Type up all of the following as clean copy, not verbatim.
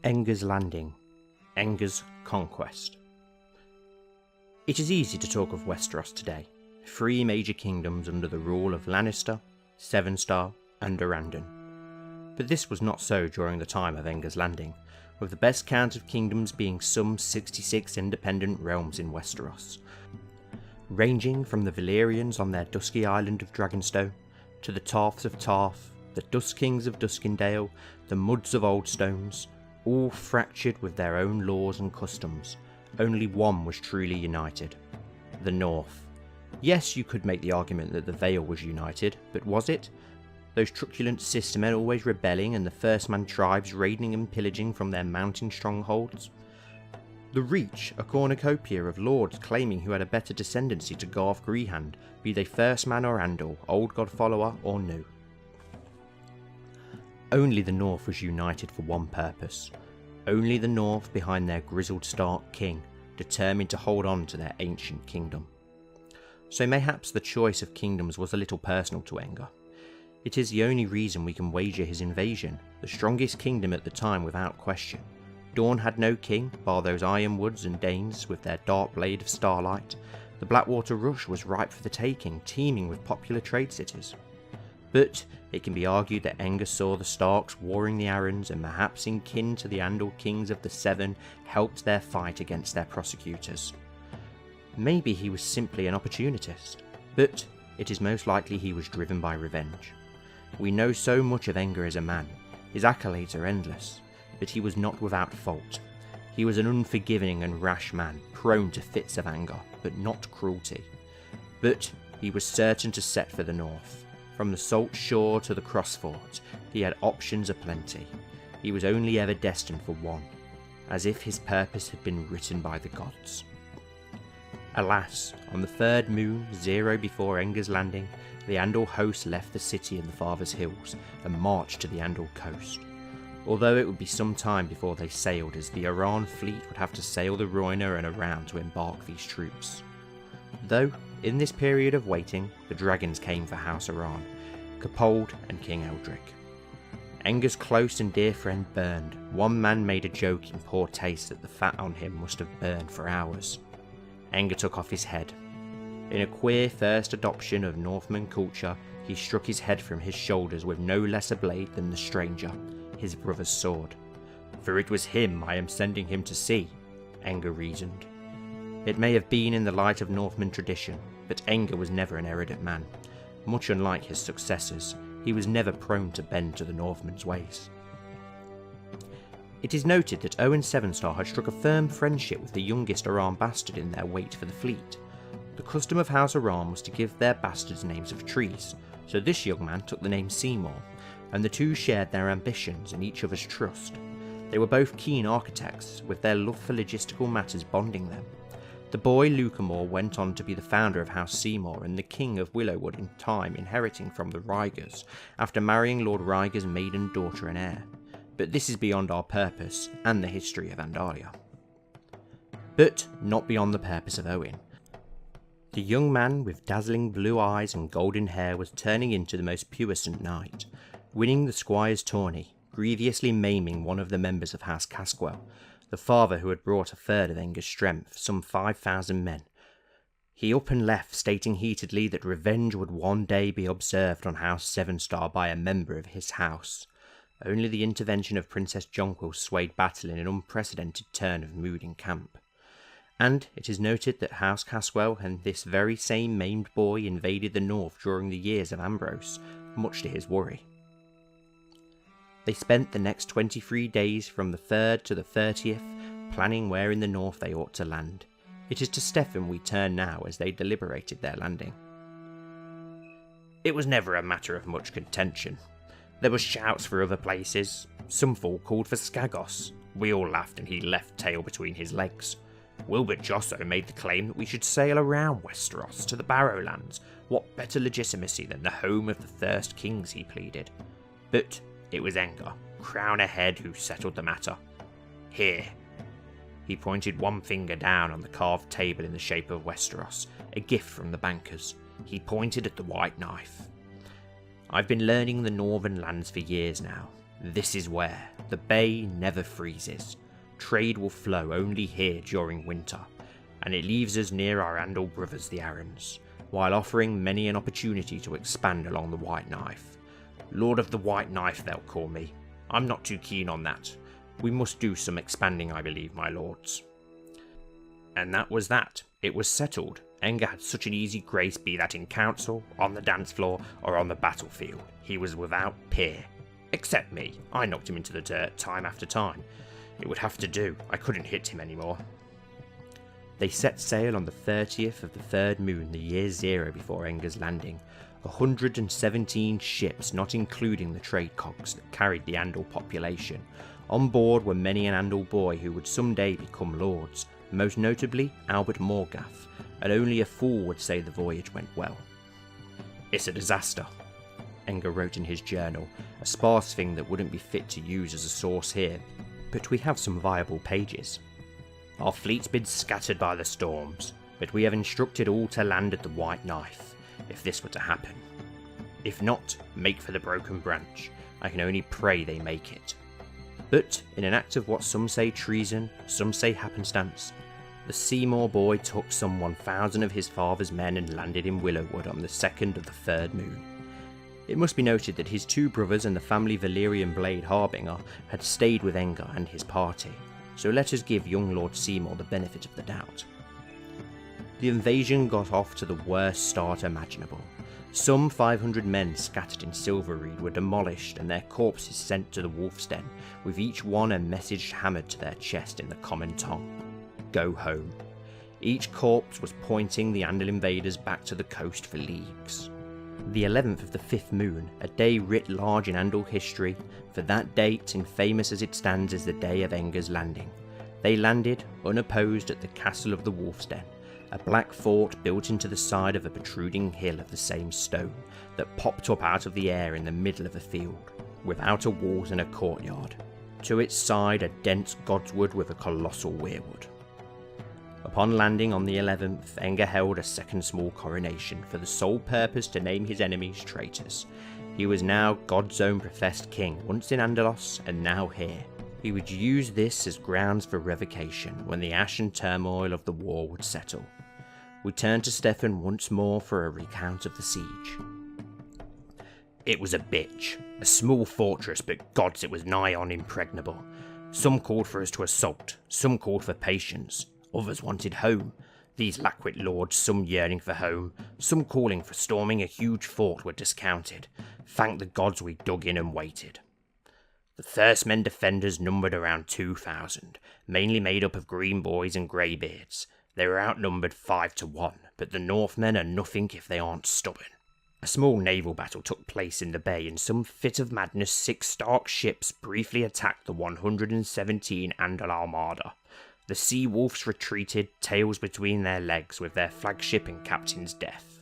Enger's Landing, Enger's Conquest. It is easy to talk of Westeros today, 3 major kingdoms under the rule of Lannister, Sevenstar and Durrandon. But this was not so during the time of Enger's Landing, with the best count of kingdoms being some 66 independent realms in Westeros, ranging from the Valyrians on their dusky island of Dragonstone, to the Tarths of Tarth, the Dusk Kings of Duskendale, the Mudds of Oldstones, all fractured with their own laws and customs. Only one was truly united: the North. Yes, you could make the argument that the Vale was united, but was it? Those truculent sistermen always rebelling and the First Man tribes raiding and pillaging from their mountain strongholds? The Reach, a cornucopia of lords claiming who had a better descendancy to Garth Greehand, be they First Man or Andal, Old God Follower or New. Only the North was united for one purpose. Only the North behind their grizzled Stark king, determined to hold on to their ancient kingdom. So mayhaps the choice of kingdoms was a little personal to Enger. It is the only reason we can wager his invasion, the strongest kingdom at the time without question. Dorne had no king, bar those Ironwoods and Danes with their dark blade of starlight. The Blackwater Rush was ripe for the taking, teeming with popular trade cities. But it can be argued that Enger saw the Starks warring the Arryns and perhaps in kin to the Andal kings of the Seven helped their fight against their prosecutors. Maybe he was simply an opportunist, but it is most likely he was driven by revenge. We know so much of Enger as a man, his accolades are endless, but he was not without fault. He was an unforgiving and rash man, prone to fits of anger, but not cruelty. But he was certain to set for the North. From the salt shore to the crossfort, he had options aplenty. He was only ever destined for one, as if his purpose had been written by the gods. Alas, on the 3rd moon, 0 before Enger's Landing, the Andal host left the city in the Father's Hills and marched to the Andal coast. Although it would be some time before they sailed, as the Aran fleet would have to sail the Rhoynar and around to embark these troops. Though, in this period of waiting, the dragons came for House Aran, Cappold and King Eldrick. Enger's close and dear friend burned. One man made a joke in poor taste that the fat on him must have burned for hours. Enger took off his head. In a queer first adoption of Northman culture, he struck his head from his shoulders with no less a blade than the stranger, his brother's sword. For it was him I am sending him to see, Enger reasoned. It may have been in the light of Northman tradition, but Enger was never an erudite man. Much unlike his successors, he was never prone to bend to the Northman's ways. It is noted that Owen Sevenstar had struck a firm friendship with the youngest Aran bastard in their wait for the fleet. The custom of House Aran was to give their bastards names of trees, so this young man took the name Seymour, and the two shared their ambitions and each other's trust. They were both keen architects, with their love for logistical matters bonding them. The boy Lucamore went on to be the founder of House Seymour and the king of Willowwood in time, inheriting from the Rygers, after marrying Lord Rygers' maiden daughter and heir. But this is beyond our purpose, and the history of Andalia. But not beyond the purpose of Owen. The young man with dazzling blue eyes and golden hair was turning into the most puissant knight, winning the squire's tourney, grievously maiming one of the members of House Caswell, the father who had brought a third of Enger's strength, some 5,000 men. He up and left, stating heatedly that revenge would one day be observed on House Sevenstar by a member of his house. Only the intervention of Princess Jonquill swayed battle in an unprecedented turn of mood in camp. And it is noted that House Caswell and this very same maimed boy invaded the north during the years of Ambrose, much to his worry. They spent the next 23 days from the 3rd to the 30th planning where in the north they ought to land. It is to Steffan we turn now as they deliberated their landing. It was never a matter of much contention. There were shouts for other places. Some folk called for Skagos. We all laughed and he left tail between his legs. Wilbert Josso made the claim that we should sail around Westeros to the Barrowlands. What better legitimacy than the home of the Thirst Kings, he pleaded. But it was Enger, crown ahead, who settled the matter. Here. He pointed one finger down on the carved table in the shape of Westeros, a gift from the bankers. He pointed at the white knife. I've been learning the northern lands for years now. This is where the bay never freezes. Trade will flow only here during winter, and it leaves us near our Andal brothers the Arryns, while offering many an opportunity to expand along the White Knife. Lord of the White Knife they'll call me. I'm not too keen on that. We must do some expanding, I believe, my lords. And that was that. It was settled. Enger had such an easy grace, be that in council, on the dance floor, or on the battlefield. He was without peer. Except me. I knocked him into the dirt time after time. It would have to do. I couldn't hit him anymore. They set sail on the 30th of the 3rd moon, the year 0 before Enger's landing. 117 ships, not including the trade cogs that carried the Andal population. On board were many an Andal boy who would someday become lords, most notably Albert Morgath, and only a fool would say the voyage went well. "It's a disaster," Enger wrote in his journal, a sparse thing that wouldn't be fit to use as a source here, but we have some viable pages. "Our fleet's been scattered by the storms, but we have instructed all to land at the White Knife, if this were to happen. If not, make for the Broken Branch. I can only pray they make it." But, in an act of what some say treason, some say happenstance, the Seymour boy took some 1,000 of his father's men and landed in Willowwood on the 2nd of the 3rd moon. It must be noted that his 2 brothers and the family Valyrian Blade Harbinger had stayed with Enger and his party, so let us give young Lord Seymour the benefit of the doubt. The invasion got off to the worst start imaginable. Some 500 men scattered in Silverreed were demolished and their corpses sent to the Wolf's Den, with each one a message hammered to their chest in the common tongue: "Go home." Each corpse was pointing the Andal invaders back to the coast for leagues. The 11th of the 5th moon, a day writ large in Andal history, for that date and famous as it stands is the day of Enger's landing. They landed, unopposed, at the castle of the Wolf's Den, a black fort built into the side of a protruding hill of the same stone that popped up out of the air in the middle of a field, with outer walls and a courtyard. To its side a dense godswood with a colossal weirwood. Upon landing on the 11th, Enger held a second small coronation for the sole purpose to name his enemies traitors. He was now God's own professed king, once in Andalos and now here. He would use this as grounds for revocation when the ash and turmoil of the war would settle. We turned to Stefan once more for a recount of the siege. "It was a bitch. A small fortress, but gods it was nigh on impregnable. Some called for us to assault, some called for patience, others wanted home. These lackwit lords, some yearning for home, some calling for storming a huge fort, were discounted. Thank the gods we dug in and waited. The thirstmen defenders numbered around 2,000, mainly made up of green boys and greybeards. They were outnumbered 5 to 1, but the Northmen are nothing if they aren't stubborn. A small naval battle took place in the bay. In some fit of madness, 6 Stark ships briefly attacked the 117 Andal Armada. The Sea Wolves retreated, tails between their legs, with their flagship and captain's death.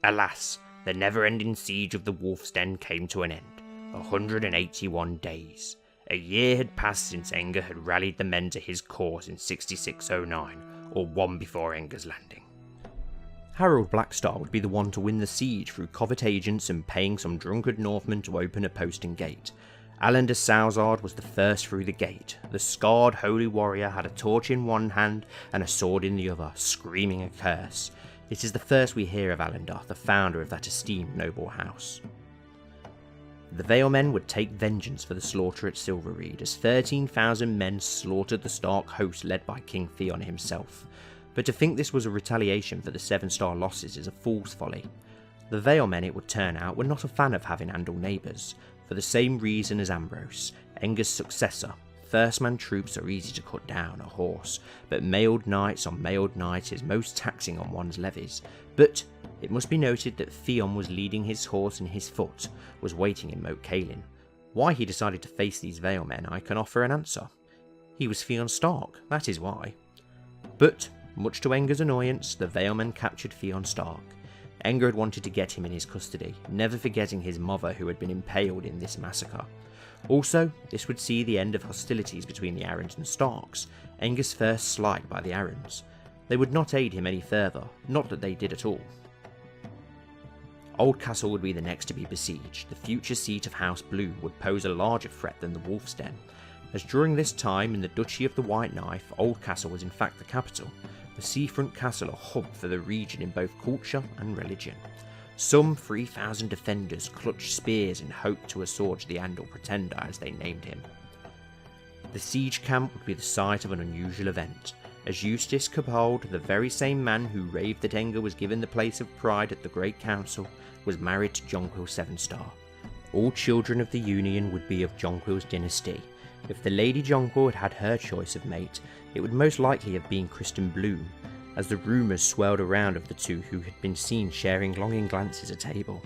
Alas, the never-ending siege of the Wolf's Den came to an end. 181 days. A year had passed since Enger had rallied the men to his cause in 6609, or one before Enger's landing. Harold Blackstar would be the one to win the siege through covert agents and paying some drunkard Northmen to open a postern gate. Alan de Salzard was the first through the gate. The scarred holy warrior had a torch in one hand and a sword in the other, screaming a curse. It is the first we hear of Alandar, the founder of that esteemed noble house. The Valemen would take vengeance for the slaughter at Silverreed, as 13,000 men slaughtered the Stark host led by King Theon himself. But to think this was a retaliation for the Sevenstar losses is a fool's folly. The Valemen, it would turn out, were not a fan of having Andal neighbours, for the same reason as Ambrose, Enger's successor. Firstman troops are easy to cut down, a horse, but mailed knights on mailed knights is most taxing on one's levies. But it must be noted that Theon was leading his horse and his foot was waiting in Moat Cailin. Why he decided to face these Valemen, I can offer an answer. He was Theon Stark, that is why. But, much to Enger's annoyance, the Valemen captured Theon Stark. Enger had wanted to get him in his custody, never forgetting his mother who had been impaled in this massacre. Also, this would see the end of hostilities between the Arryns and Starks, Enger's first slight by the Arryns. They would not aid him any further, not that they did at all. Oldcastle would be the next to be besieged. The future seat of House Blue would pose a larger threat than the Wolf's Den, as during this time in the Duchy of the White Knife, Oldcastle was in fact the capital, the seafront castle a hub for the region in both culture and religion. Some 3,000 defenders clutched spears in hope to assuage the Andal Pretender, as they named him. The siege camp would be the site of an unusual event, as Eustace Capald, the very same man who raved that Enger was given the place of pride at the Great Council, was married to Jonquill Sevenstar. All children of the union would be of Jonquill's dynasty. If the Lady Jonquill had had her choice of mate, it would most likely have been Kristen Bloom, as the rumours swirled around of the two who had been seen sharing longing glances at table.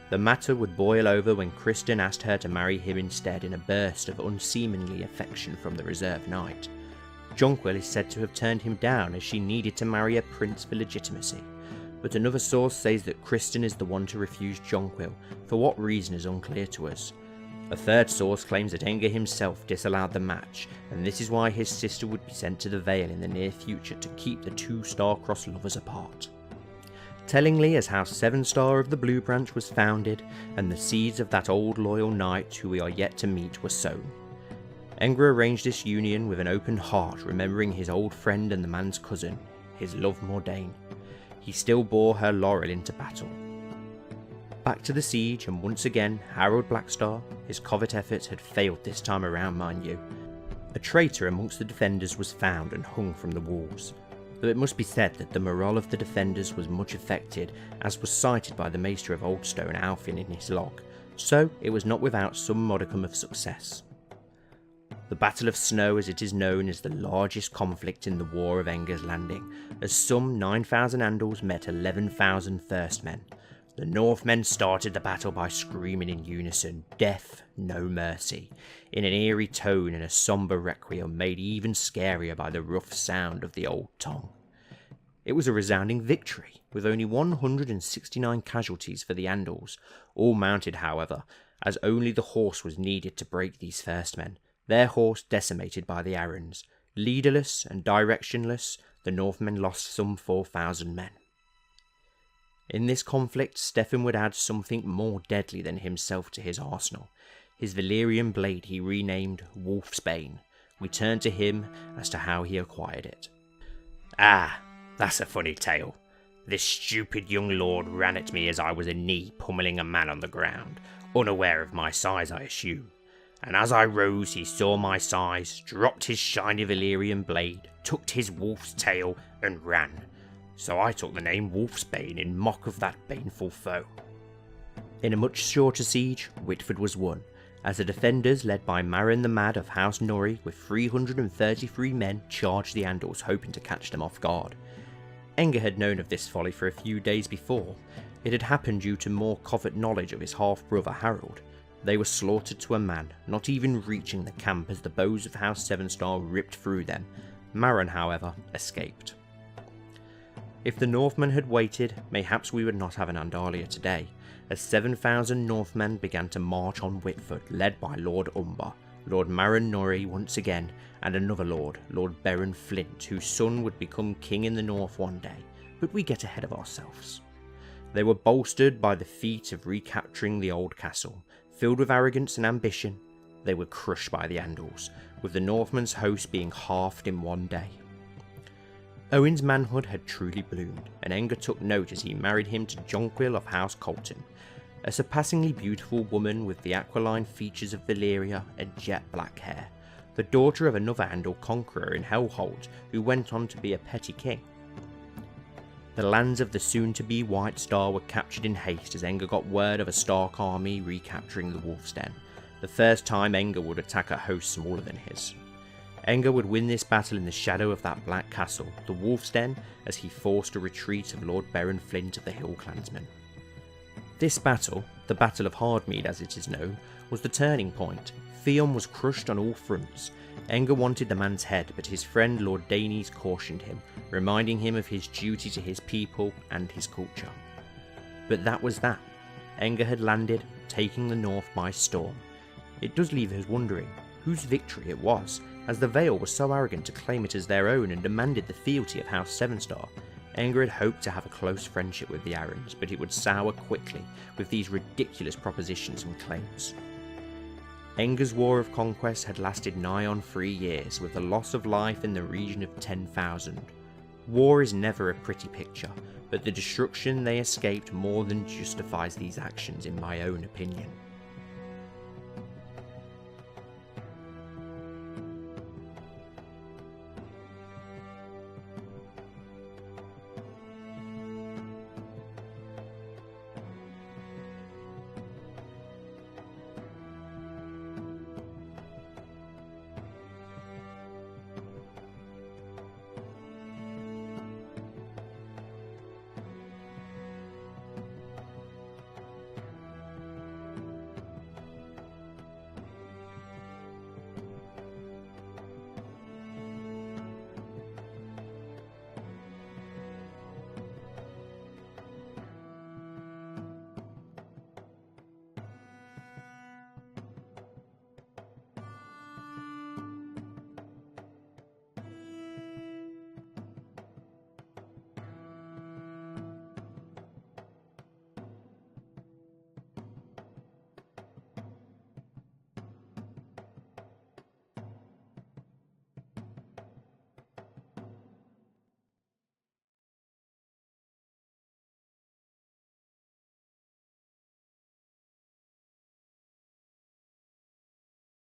The matter would boil over when Kristen asked her to marry him instead in a burst of unseemly affection from the reserve knight. Jonquill is said to have turned him down as she needed to marry a prince for legitimacy, but another source says that Kristen is the one to refuse Jonquill, for what reason is unclear to us. A third source claims that Enger himself disallowed the match, and this is why his sister would be sent to the Vale in the near future to keep the two star-crossed lovers apart. Tellingly, as House Sevenstar of the Blue Branch was founded, and the seeds of that old loyal knight who we are yet to meet were sown. Enger arranged this union with an open heart, remembering his old friend and the man's cousin, his love Mordain. He still bore her laurel into battle. Back to the siege, and once again, Harold Blackstar, his covert efforts had failed this time around, mind you. A traitor amongst the defenders was found and hung from the walls, though it must be said that the morale of the defenders was much affected, as was cited by the Maester of Oldstone Alfin in his log, so it was not without some modicum of success. The Battle of Snow, as it is known, is the largest conflict in the War of Enger's Landing, as some 9,000 Andals met 11,000 Thirstmen. The Northmen started the battle by screaming in unison, "Death, no mercy," in an eerie tone and a sombre requiem made even scarier by the rough sound of the old tongue. It was a resounding victory, with only 169 casualties for the Andals, all mounted however, as only the horse was needed to break these Thirstmen, their horse decimated by the Arryns. Leaderless and directionless, the Northmen lost some 4,000 men. In this conflict, Stefan would add something more deadly than himself to his arsenal. His Valyrian blade he renamed Wolfsbane. We turn to him as to how he acquired it. "Ah, that's a funny tale. This stupid young lord ran at me as I was a knee pummeling a man on the ground, unaware of my size I assume. And as I rose he saw my size, dropped his shiny Valyrian blade, tucked his wolf's tail and ran. So I took the name Wolfsbane in mock of that baneful foe." In a much shorter siege, Whitford was won, as the defenders led by Marin the Mad of House Norrie with 333 men charged the Andals, hoping to catch them off guard. Enger had known of this folly for a few days before. It had happened due to more covert knowledge of his half-brother Harold. They were slaughtered to a man, not even reaching the camp as the bows of House Sevenstar ripped through them. Marin, however, escaped. If the Northmen had waited, mayhaps we would not have an Andalia today, as 7,000 Northmen began to march on Whitford, led by Lord Umber, Lord Marin Norrie once again, and another lord, Lord Beren Flint, whose son would become king in the north one day, but we get ahead of ourselves. They were bolstered by the feat of recapturing the old castle. Filled with arrogance and ambition, they were crushed by the Andals, with the Northmen's host being halved in one day. Owen's manhood had truly bloomed, and Enger took note as he married him to Jonquill of House Colton, a surpassingly beautiful woman with the aquiline features of Valyria and jet black hair, the daughter of another Andal conqueror in Hellholt who went on to be a petty king. The lands of the soon-to-be White Star were captured in haste as Enger got word of a Stark army recapturing the Wolf's Den, the first time Enger would attack a host smaller than his. Enger would win this battle in the shadow of that black castle, the Wolf's Den, as he forced a retreat of Lord Beren Flint of the Hill Clansmen. This battle, the Battle of Hardmead as it is known, was the turning point. Theon was crushed on all fronts. Enger wanted the man's head, but his friend Lord Danes cautioned him, reminding him of his duty to his people and his culture. But that was that. Enger had landed, taking the north by storm. It does leave us wondering whose victory it was, as the Vale was so arrogant to claim it as their own and demanded the fealty of House Sevenstar. Enger had hoped to have a close friendship with the Arryns, but it would sour quickly with these ridiculous propositions and claims. Enger's War of Conquest had lasted nigh on 3 years, with the loss of life in the region of 10,000. War is never a pretty picture, but the destruction they escaped more than justifies these actions in my own opinion.